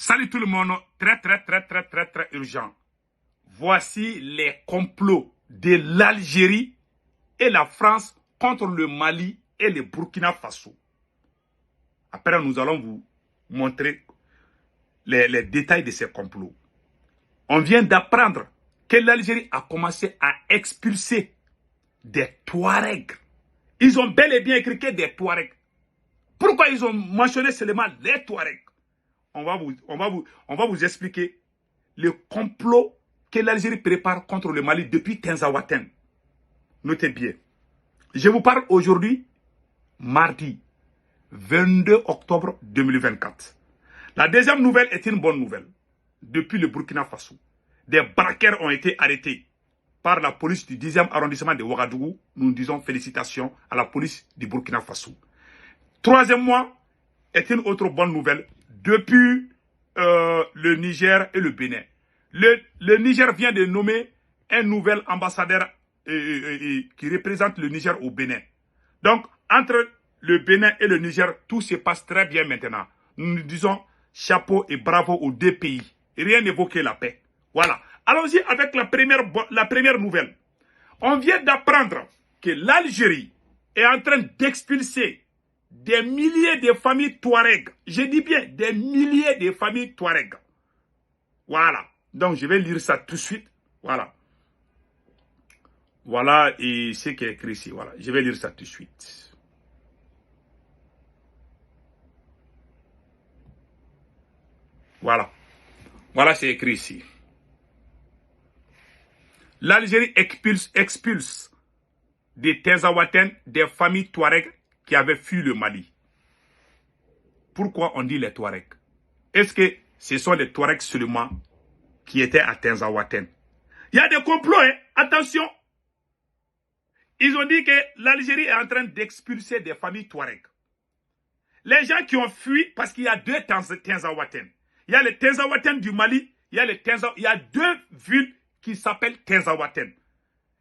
Salut tout le monde, très urgent. Voici les complots de l'Algérie et la France contre le Mali et le Burkina Faso. Après, nous allons vous montrer les détails de ces complots. On vient d'apprendre que l'Algérie a commencé à expulser des Touaregs. Ils ont bel et bien écrit que des Touaregs. Pourquoi ils ont mentionné seulement les Touaregs? On va vous expliquer le complot que l'Algérie prépare contre le Mali depuis Tinzaouaten. Notez bien. Je vous parle aujourd'hui, mardi 22 octobre 2024. La deuxième nouvelle est une bonne nouvelle. Depuis le Burkina Faso, des braqueurs ont été arrêtés par la police du 10e arrondissement de Ouagadougou. Nous disons félicitations à la police du Burkina Faso. Troisième mois est une autre bonne nouvelle. Depuis le Niger et le Bénin. Le Niger vient de nommer un nouvel ambassadeur qui représente le Niger au Bénin. Donc, entre le Bénin et le Niger, tout se passe très bien maintenant. Nous disons chapeau et bravo aux deux pays. Rien n'évoquait la paix. Voilà. Allons-y avec la première nouvelle. On vient d'apprendre que l'Algérie est en train d'expulser des milliers de familles Touareg. Je dis bien des milliers de familles Touareg. Voilà. Donc, je vais lire ça tout de suite. Voilà. Voilà, et ce qui est écrit ici. Voilà. Je vais lire ça tout de suite. Voilà. Voilà, c'est écrit ici. L'Algérie expulse des Tinzaouaten des familles Touareg qui avaient fui le Mali. Pourquoi on dit les Touaregs? Est-ce que ce sont les Touaregs seulement qui étaient à Tinzaouaten? Il y a des complots, hein? Attention. Ils ont dit que l'Algérie est en train d'expulser des familles Touaregs. Les gens qui ont fui, parce qu'il y a deux Tinzaouaten. Il y a les Tinzaouaten du Mali, il y a deux villes qui s'appellent Tinzaouaten.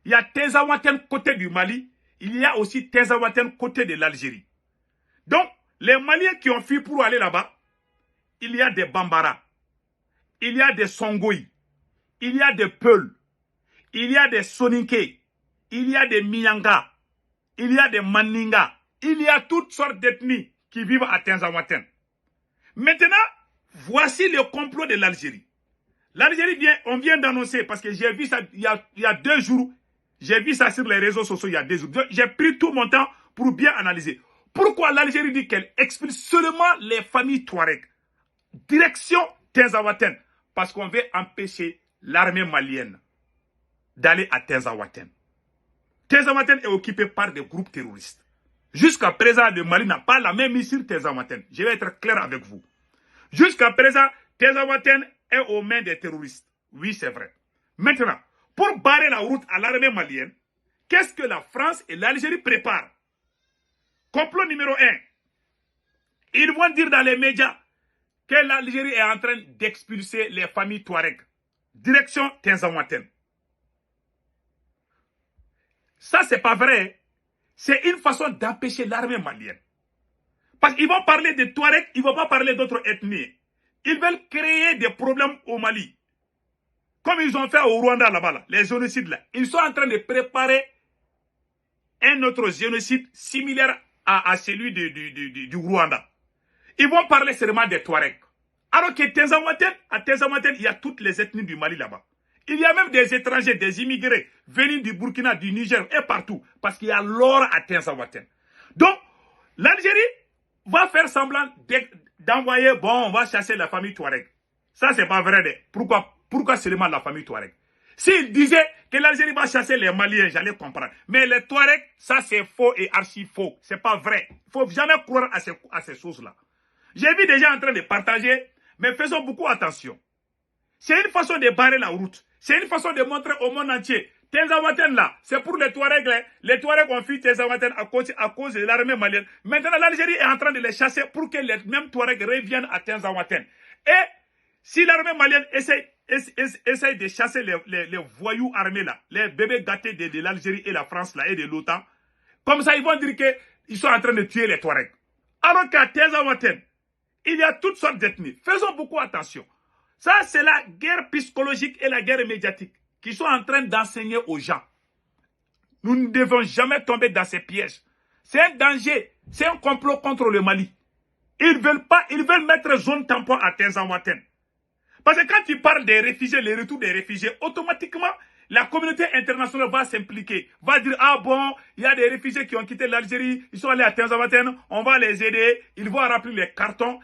Il y a Tinzaouaten côté du Mali, il y a aussi Tinzaouaten côté de l'Algérie. Donc, les Maliens qui ont fui pour aller là-bas, il y a des Bambara, il y a des Songoï, il y a des Peuls, il y a des Soninké, il y a des Mianga, il y a des Maninga, il y a toutes sortes d'ethnies qui vivent à Tinzaouaten. Maintenant, voici le complot de l'Algérie. L'Algérie on vient d'annoncer, parce que j'ai vu ça il y a 2 jours, j'ai vu ça sur les réseaux sociaux il y a 2 jours. J'ai pris tout mon temps pour bien analyser. Pourquoi l'Algérie dit qu'elle expulse seulement les familles Touareg? Direction Tinzaouaten. Parce qu'on veut empêcher l'armée malienne d'aller à Tinzaouaten. Tinzaouaten est occupé par des groupes terroristes. Jusqu'à présent, le Mali n'a pas la même mise sur Tinzaouaten. Je vais être clair avec vous. Jusqu'à présent, Tinzaouaten est aux mains des terroristes. Oui, c'est vrai. Maintenant, pour barrer la route à l'armée malienne, qu'est-ce que la France et l'Algérie préparent? Complot numéro 1. Ils vont dire dans les médias que l'Algérie est en train d'expulser les familles Touareg. Direction Tinzaouaten. Ça, c'est pas vrai. C'est une façon d'empêcher l'armée malienne. Parce qu'ils vont parler de Touareg, ils ne vont pas parler d'autres ethnies. Ils veulent créer des problèmes au Mali. Comme ils ont fait au Rwanda là-bas, les génocides là. Ils sont en train de préparer un autre génocide similaire à celui du Rwanda. Ils vont parler seulement des Touaregs. Alors que à Tinzaouaten, il y a toutes les ethnies du Mali là-bas. Il y a même des étrangers, des immigrés venus du Burkina, du Niger et partout. Parce qu'il y a l'or à Tinzaouaten. Donc, l'Algérie va faire semblant d'envoyer, bon, on va chasser la famille Touareg. Ça, c'est pas vrai. Pourquoi seulement la famille Touareg? S'ils disaient que l'Algérie va chasser les Maliens, j'allais comprendre. Mais les Touaregs, ça c'est faux et archi faux. C'est pas vrai. Il ne faut jamais croire à ces choses-là. J'ai vu des gens en train de partager, mais faisons beaucoup attention. C'est une façon de barrer la route. C'est une façon de montrer au monde entier. Tinzaouaten là, c'est pour les Touaregs. Les Touaregs ont fui Tinzaouaten à cause de l'armée malienne. Maintenant, l'Algérie est en train de les chasser pour que les mêmes Touaregs reviennent à Tinzaouaten. Et si l'armée malienne essaye de chasser les voyous armés là, les bébés gâtés de l'Algérie et la France là et de l'OTAN, comme ça ils vont dire qu'ils sont en train de tuer les Touaregs. Alors qu'à Tinzaouaten, Il y a toutes sortes d'ethnies. Faisons beaucoup attention. Ça, c'est la guerre psychologique et la guerre médiatique qui sont en train d'enseigner aux gens. Nous ne devons jamais tomber dans ces pièges. C'est un danger. C'est un complot contre le Mali. Ils veulent mettre zone tampon à Tinzaouaten. Parce que quand tu parles des réfugiés, les retours des réfugiés, automatiquement, la communauté internationale va s'impliquer, va dire, ah bon, il y a des réfugiés qui ont quitté l'Algérie, ils sont allés à Tinzaouaten, on va les aider, ils vont remplir les cartons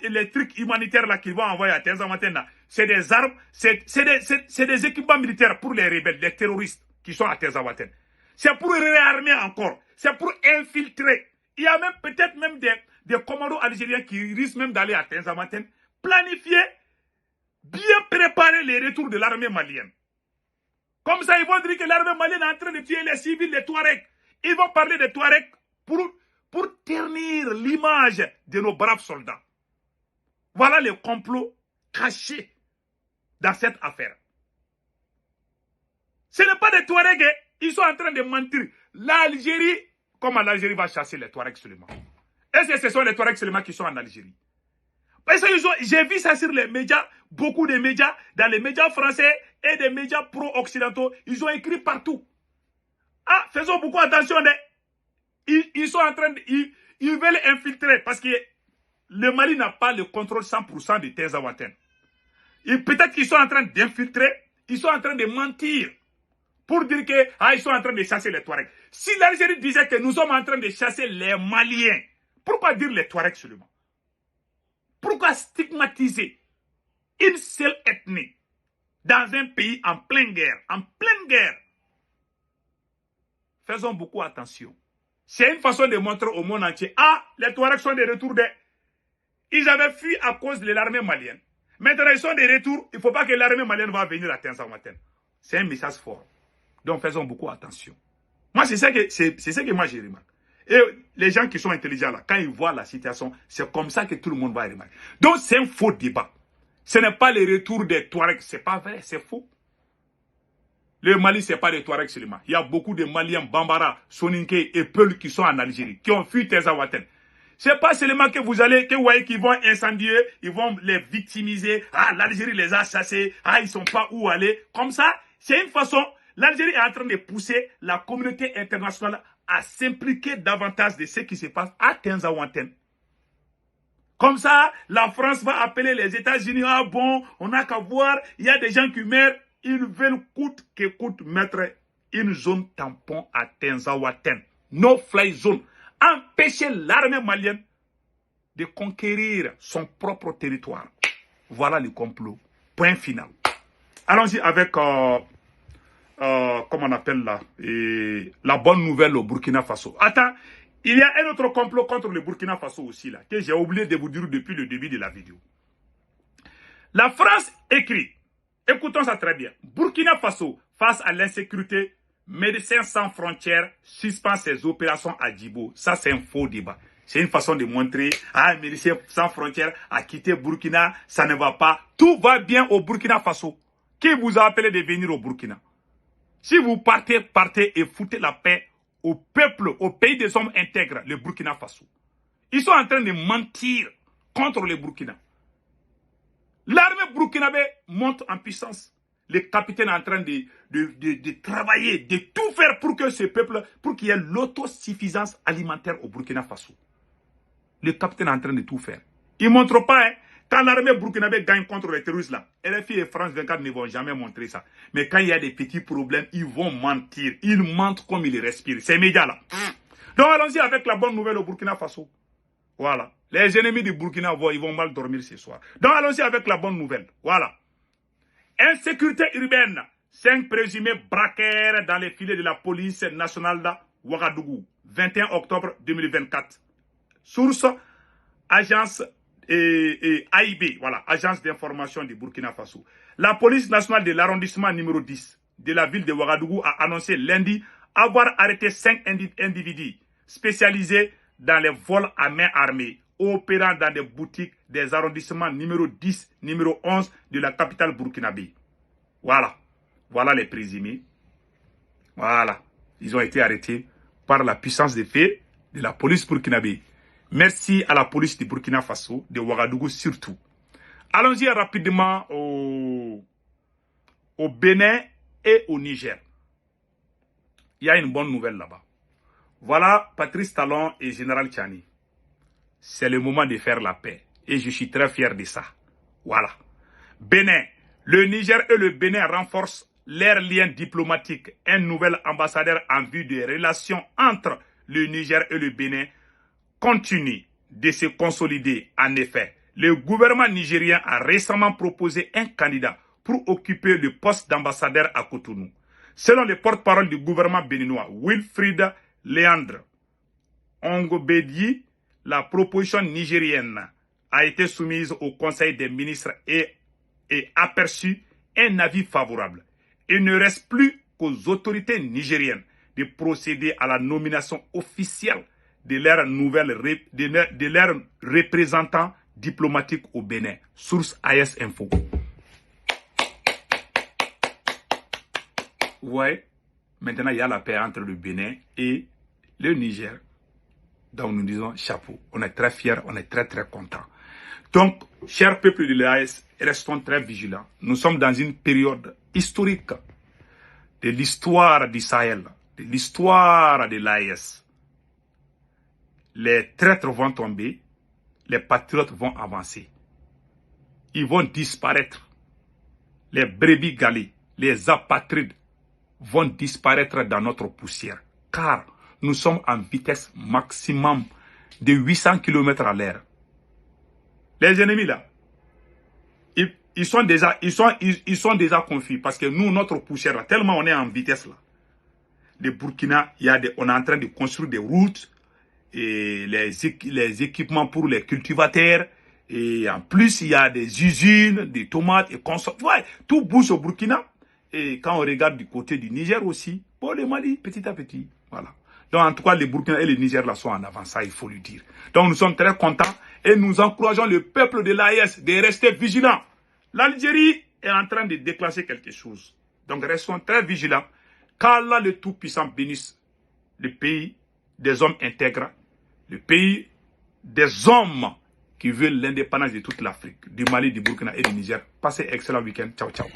et les trucs humanitaires là qu'ils vont envoyer à Tinzaouaten, c'est des armes, c'est des équipements militaires pour les rebelles, les terroristes qui sont à Tinzaouaten. C'est pour réarmer encore, c'est pour infiltrer. Il y a même peut-être même des commandos algériens qui risquent même d'aller à Tinzaouaten, planifier, bien préparer les retours de l'armée malienne. Comme ça, ils vont dire que l'armée malienne est en train de tuer les civils, les Touaregs. Ils vont parler des Touaregs pour ternir l'image de nos braves soldats. Voilà le complot caché dans cette affaire. Ce n'est pas des Touaregs, ils sont en train de mentir. L'Algérie, comment l'Algérie va chasser les Touaregs seulement? Est-ce que ce sont les Touaregs seulement qui sont en Algérie? Parce que j'ai vu ça sur les médias, beaucoup de médias, dans les médias français et des médias pro-occidentaux, ils ont écrit partout. Ah, faisons beaucoup attention. Ils sont en train de... Ils veulent infiltrer parce que le Mali n'a pas le contrôle 100% de Tinzaouaten. Peut-être qu'ils sont en train d'infiltrer, ils sont en train de mentir pour dire que ils sont en train de chasser les Touaregs. Si l'Algérie disait que nous sommes en train de chasser les Maliens, pourquoi dire les Touaregs seulement? Pourquoi stigmatiser une seule ethnie dans un pays en pleine guerre? En pleine guerre. Faisons beaucoup attention. C'est une façon de montrer au monde entier, les Touaregs sont de retour. Ils avaient fui à cause de l'armée malienne. Maintenant, ils sont de retour. Il ne faut pas que l'armée malienne va venir à Tinzaouaten. C'est un message fort. Donc, faisons beaucoup attention. Moi, c'est ce que moi, j'ai remarqué. Et les gens qui sont intelligents là, quand ils voient la situation, c'est comme ça que tout le monde va remarquer. Donc c'est un faux débat. Ce n'est pas le retour des Touaregs, c'est pas vrai, c'est faux. Le Mali, c'est pas des Touaregs seulement. Il y a beaucoup de Maliens, Bambara, Soninké et Peul qui sont en Algérie, qui ont fui Tinzaouaten. C'est pas seulement que vous voyez qu'ils vont incendier, ils vont les victimiser. L'Algérie les a chassés, ils sont pas où aller. Comme ça, c'est une façon. L'Algérie est en train de pousser la communauté internationale à s'impliquer davantage de ce qui se passe à Tinzaouaten. Comme ça, la France va appeler les États-Unis. Bon, on n'a qu'à voir, il y a des gens qui meurent. Ils veulent coûte que coûte mettre une zone tampon à Tinzaouaten. No-fly zone. Empêcher l'armée malienne de conquérir son propre territoire. Voilà le complot. Point final. Allons-y avec... comment on appelle là, la bonne nouvelle au Burkina Faso. Attends, il y a un autre complot contre le Burkina Faso aussi là, que j'ai oublié de vous dire depuis le début de la vidéo. La France écrit, écoutons ça très bien, Burkina Faso, face à l'insécurité, Médecins sans frontières suspend ses opérations à Djibo. Ça c'est un faux débat. C'est une façon de montrer, Médecins sans frontières a quitté Burkina, ça ne va pas. Tout va bien au Burkina Faso. Qui vous a appelé de venir au Burkina? Si vous partez, partez et foutez la paix au peuple, au pays des hommes intègres, le Burkina Faso. Ils sont en train de mentir contre le Burkina. L'armée burkinabé monte en puissance. Le capitaine est en train de travailler, de tout faire pour que ce peuple, pour qu'il y ait l'autosuffisance alimentaire au Burkina Faso. Le capitaine est en train de tout faire. Il ne montre pas, quand l'armée burkinabé gagne contre les terroristes là, RFI et France 24 ne vont jamais montrer ça. Mais quand il y a des petits problèmes, ils vont mentir. Ils mentent comme ils respirent. Ces médias-là. Donc allons-y avec la bonne nouvelle au Burkina Faso. Voilà. Les ennemis du Burkina, ils vont mal dormir ce soir. Donc allons-y avec la bonne nouvelle. Voilà. Insécurité urbaine. 5 présumés braquaires dans les filets de la police nationale de Ouagadougou. 21 octobre 2024. Source, agence AIB, voilà, agence d'information du Burkina Faso. La police nationale de l'arrondissement numéro 10 de la ville de Ouagadougou a annoncé lundi avoir arrêté 5 individus spécialisés dans les vols à main armée, opérant dans des boutiques des arrondissements numéro 10, numéro 11 de la capitale burkinabé. Voilà. Voilà les présumés. Voilà. Ils ont été arrêtés par la puissance des faits de la police burkinabé. Merci à la police du Burkina Faso, de Ouagadougou surtout. Allons-y rapidement au Bénin et au Niger. Il y a une bonne nouvelle là-bas. Voilà Patrice Talon et Général Tchani. C'est le moment de faire la paix. Et je suis très fier de ça. Voilà. Bénin. Le Niger et le Bénin renforcent leurs liens diplomatiques. Un nouvel ambassadeur en vue des relations entre le Niger et le Bénin continue de se consolider. En effet, le gouvernement nigérien a récemment proposé un candidat pour occuper le poste d'ambassadeur à Cotonou. Selon le porte-parole du gouvernement béninois, Wilfried Léandre Ongobedi, la proposition nigérienne a été soumise au Conseil des ministres et aperçu un avis favorable. Il ne reste plus qu'aux autorités nigériennes de procéder à la nomination officielle de leurs représentants diplomatiques au Bénin. Source AS Info. Ouais, maintenant il y a la paix entre le Bénin et le Niger. Donc nous disons chapeau. On est très fiers, on est très contents. Donc, chers peuples de l'AES, restons très vigilants. Nous sommes dans une période historique de l'histoire du Sahel, de l'histoire de l'AES. Les traîtres vont tomber, les patriotes vont avancer. Ils vont disparaître. Les brebis galées, les apatrides vont disparaître dans notre poussière. Car nous sommes en vitesse maximum de 800 km à l'heure. Les ennemis là, ils sont déjà confus parce que nous, notre poussière là, tellement on est en vitesse là. Le Burkina, on est en train de construire des routes et les équipements pour les cultivateurs. Et en plus, il y a des usines, des tomates et consorts. Ouais, tout bouge au Burkina. Et quand on regarde du côté du Niger aussi, pour le Mali, petit à petit. Voilà. Donc, en tout cas, les Burkina et le Niger là sont en avant, ça, il faut le dire. Donc, nous sommes très contents et nous encourageons le peuple de l'AES de rester vigilant. L'Algérie est en train de déclencher quelque chose. Donc, restons très vigilants. Qu'Allah le Tout-Puissant bénisse le pays des hommes intègres, le pays des hommes qui veulent l'indépendance de toute l'Afrique, du Mali, du Burkina et du Niger. Passez un excellent week-end. Ciao, ciao.